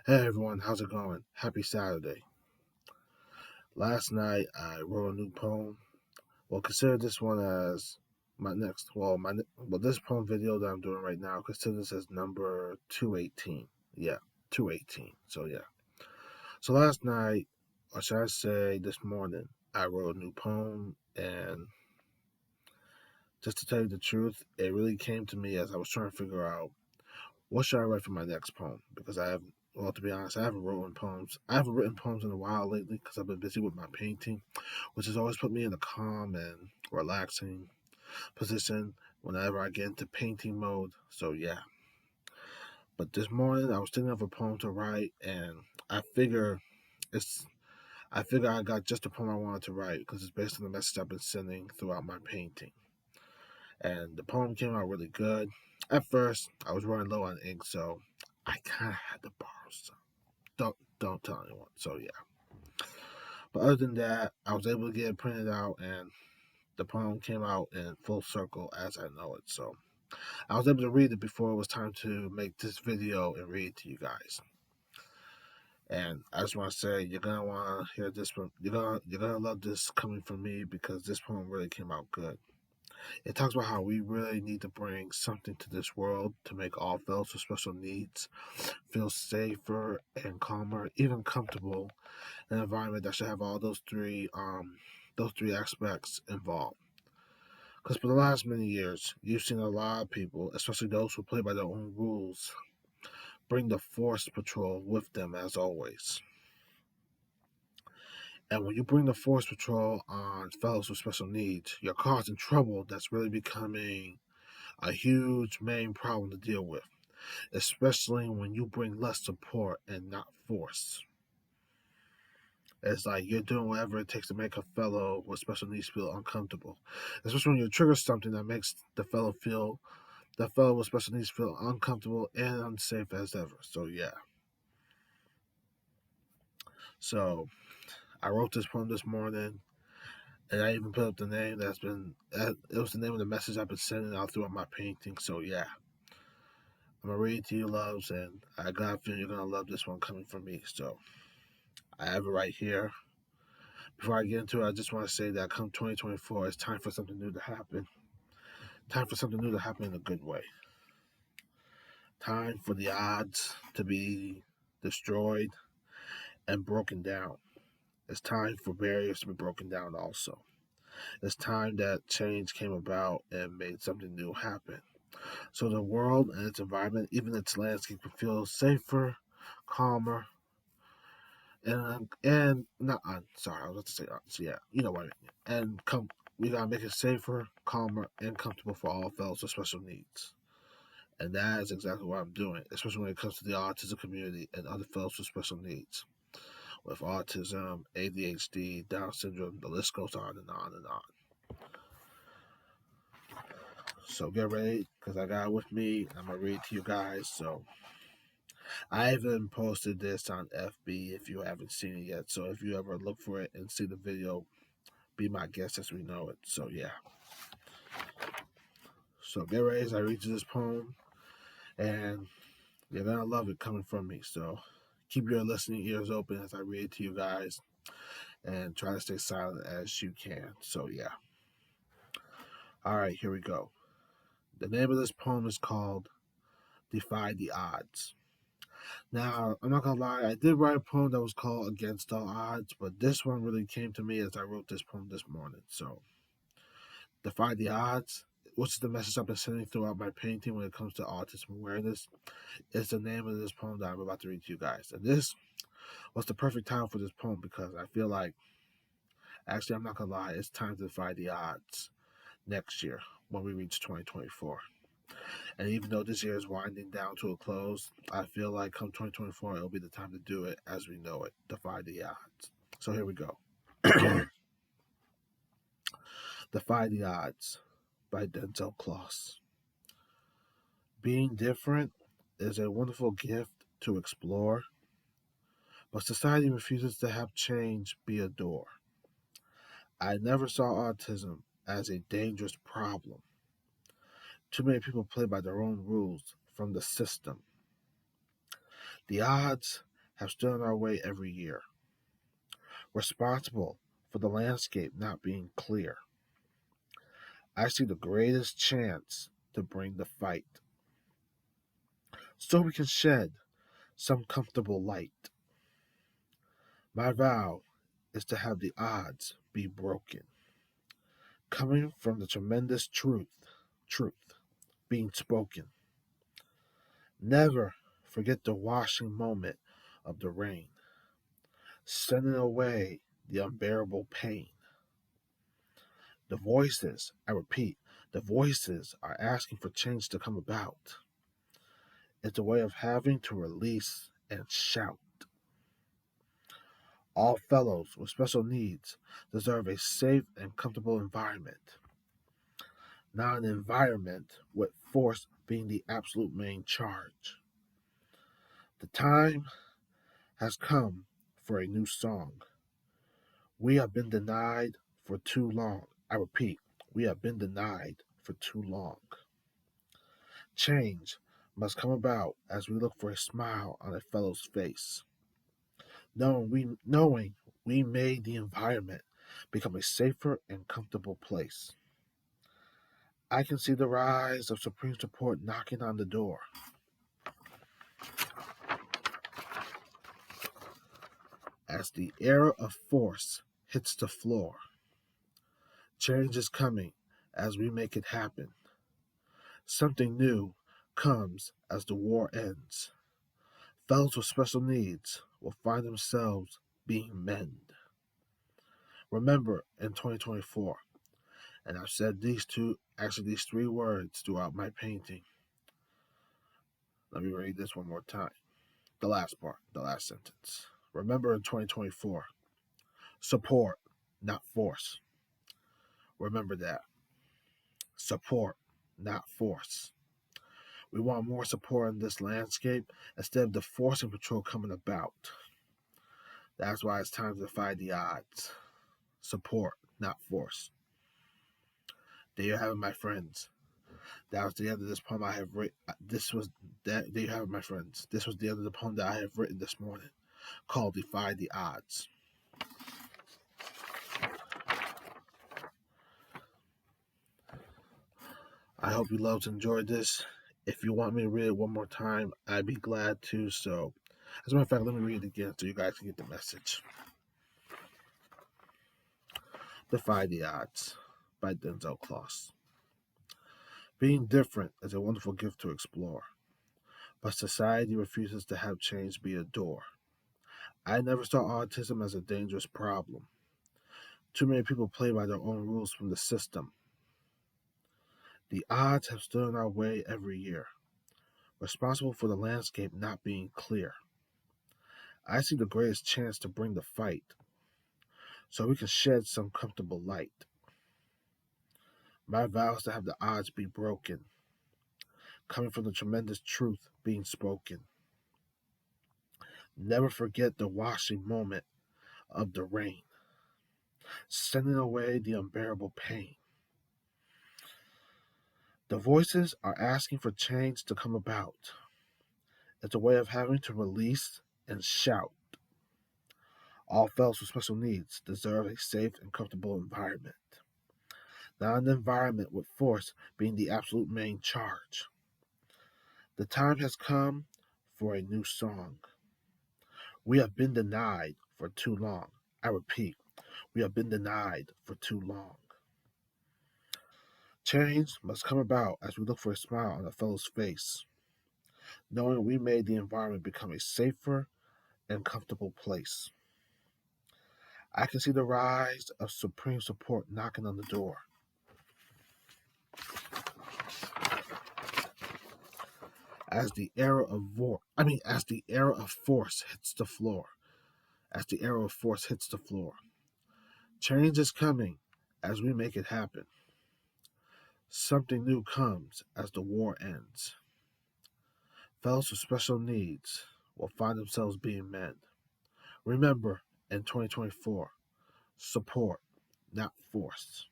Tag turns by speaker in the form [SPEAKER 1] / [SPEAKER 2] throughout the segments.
[SPEAKER 1] Hey everyone, how's it going? Happy Saturday. Last night I wrote a new poem. Well, consider this one as my next. This poem video that I'm doing right now. Consider this as number 218. Yeah, 218. So yeah. So last night, or should I say this morning, I wrote a new poem, and just to tell you the truth, it really came to me as I was trying to figure out what should I write for my next poem? Because I have, well, to be honest, I haven't written poems. I haven't written poems in a while lately because I've been busy with my painting, which has always put me in a calm and relaxing position whenever I get into painting mode. So yeah. But this morning I was thinking of a poem to write, and I figure it's. I figure I got just the poem I wanted to write because it's based on the message I've been sending throughout my painting. And the poem came out really good. At first, I was running low on ink, so I kind of had to borrow some. Don't tell anyone. So yeah. But other than that, I was able to get it printed out, and the poem came out in full circle as I know it. So I was able to read it before it was time to make this video and read it to you guys. And I just want to say you're gonna want to hear this one. You're gonna love this coming from me because this poem really came out good. It talks about how we really need to bring something to this world to make all those with special needs feel safer and calmer, even comfortable, an environment that should have all those three aspects involved. Because for the last many years, you've seen a lot of people, especially those who play by their own rules, bring the force patrol with them as always. And when you bring the force patrol on fellows with special needs, you're causing trouble that's really becoming a huge main problem to deal with, especially when you bring less support and not force. It's like you're doing whatever it takes to make a fellow with special needs feel uncomfortable. Especially when you trigger something that makes the fellow with special needs feel uncomfortable and unsafe as ever. So yeah. So I wrote this poem this morning, and I even put up the name it was the name of the message I've been sending out throughout my painting. So yeah. I'm gonna read it to you, loves, and I got a feeling you're gonna love this one coming from me. So I have it right here. Before I get into it, I just want to say that come 2024, it's time for something new to happen. Time for something new to happen in a good way. Time for the odds to be destroyed and broken down. It's time for barriers to be broken down also. It's time that change came about and made something new happen. So the world and its environment, even its landscape, can feel safer, calmer, and not sorry, I was about to say so yeah, you know what I mean. And we gotta make it safer, calmer, and comfortable for all fellows with special needs. And that is exactly what I'm doing, especially when it comes to the autism community and other fellows with special needs. With autism, ADHD, Down syndrome, the list goes on and on and on. So get ready, because I got it with me. I'm going to read it to you guys. So I even posted this on FB if you haven't seen it yet. So if you ever look for it and see the video, be my guest as we know it. So yeah. So get ready as I read you this poem. And you're going to love it coming from me. So keep your listening ears open as I read it to you guys. And try to stay silent as you can. So, yeah. All right, here we go. The name of this poem is called Defy the Odds. Now, I'm not gonna lie, I did write a poem that was called Against All Odds, but this one really came to me as I wrote this poem this morning. So, Defy the Odds, which is the message I've been sending throughout my painting when it comes to autism awareness, is the name of this poem that I'm about to read to you guys. And this was the perfect time for this poem because I feel like, actually, I'm not gonna lie, it's time to defy the odds next year when we reach 2024. And even though this year is winding down to a close, I feel like come 2024, it'll be the time to do it as we know it, defy the odds. So here we go. Defy the Odds by Denzel Kloss. Being different is a wonderful gift to explore, but society refuses to have change be a door. I never saw autism as a dangerous problem. Too many people play by their own rules from the system. The odds have stood in our way every year, responsible for the landscape not being clear. I see the greatest chance to bring the fight, so we can shed some comfortable light. My vow is to have the odds be broken, coming from the tremendous truth being spoken. Never forget the washing moment of the rain, sending away the unbearable pain. The voices, I repeat, the voices are asking for change to come about. It's a way of having to release and shout. All fellows with special needs deserve a safe and comfortable environment, not an environment with force being the absolute main charge. The time has come for a new song. We have been denied for too long. I repeat, we have been denied for too long. Change must come about as we look for a smile on a fellow's face, knowing we made the environment become a safer and comfortable place. I can see the rise of Supreme Support knocking on the door. As the era of force hits the floor, change is coming as we make it happen. Something new comes as the war ends. Fellows with special needs will find themselves being mended. Remember, in 2024, and I've said these three words throughout my painting. Let me read this one more time. The last part, the last sentence. Remember, in 2024, support, not force. Remember that. Support, not force. We want more support in this landscape instead of the forcing patrol coming about. That's why it's time to defy the odds. Support, not force. There you have it, my friends. That was the end of this poem I have written. There you have it, my friends. This was the end of the poem that I have written this morning, called Defy the Odds. I hope you loved and enjoyed this. If you want me to read it one more time, I'd be glad to. So, as a matter of fact, let me read it again so you guys can get the message. Defy the Odds by Denzel. Being different is a wonderful gift to explore, but society refuses to have change be a door. I never saw autism as a dangerous problem. Too many people play by their own rules from the system. The odds have stood in our way every year, responsible for the landscape not being clear. I see the greatest chance to bring the fight, so we can shed some comfortable light. My vow is to have the odds be broken, coming from the tremendous truth being spoken. Never forget the washing moment of the rain, sending away the unbearable pain. The voices are asking for change to come about. It's a way of having to release and shout. All fellows with special needs deserve a safe and comfortable environment, not an environment with force being the absolute main charge. The time has come for a new song. We have been denied for too long. I repeat, we have been denied for too long. Change must come about as we look for a smile on a fellow's face, knowing we made the environment become a safer and comfortable place. I can see the rise of Supreme Support knocking on the door. As the era of force hits the floor. As the era of force hits the floor. Change is coming as we make it happen. Something new comes as the war ends. Fellows with special needs will find themselves being mended. Remember, in 2024, support, not force.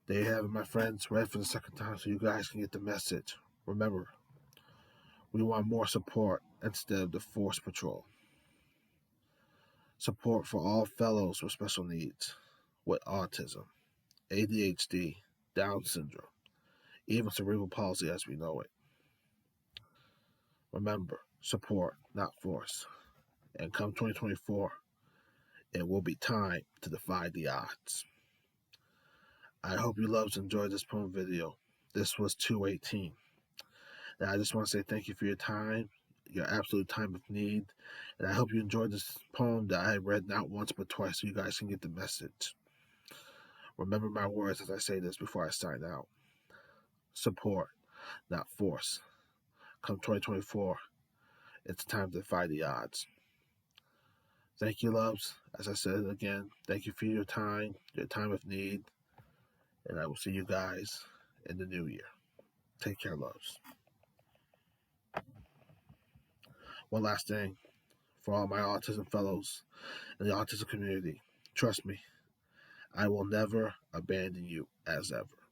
[SPEAKER 1] There you have it, my friends. Read for the second time so you guys can get the message. Remember, We want more support instead of the forced patrol. Support for all fellows with special needs, with autism, ADHD, Down syndrome, even cerebral palsy as we know it. Remember, support, not force. And come 2024, it will be time to defy the odds. I hope you loved and enjoyed this poem video. This was 218. And I just want to say thank you for your time, your absolute time of need. And I hope you enjoyed this poem that I read not once but twice so you guys can get the message. Remember my words as I say this before I sign out. Support, not force. Come 2024, it's time to defy the odds. Thank you, loves. As I said again, thank you for your time of need. And I will see you guys in the new year. Take care, loves. One last thing for all my autism fellows in the autism community. Trust me, I will never abandon you as ever.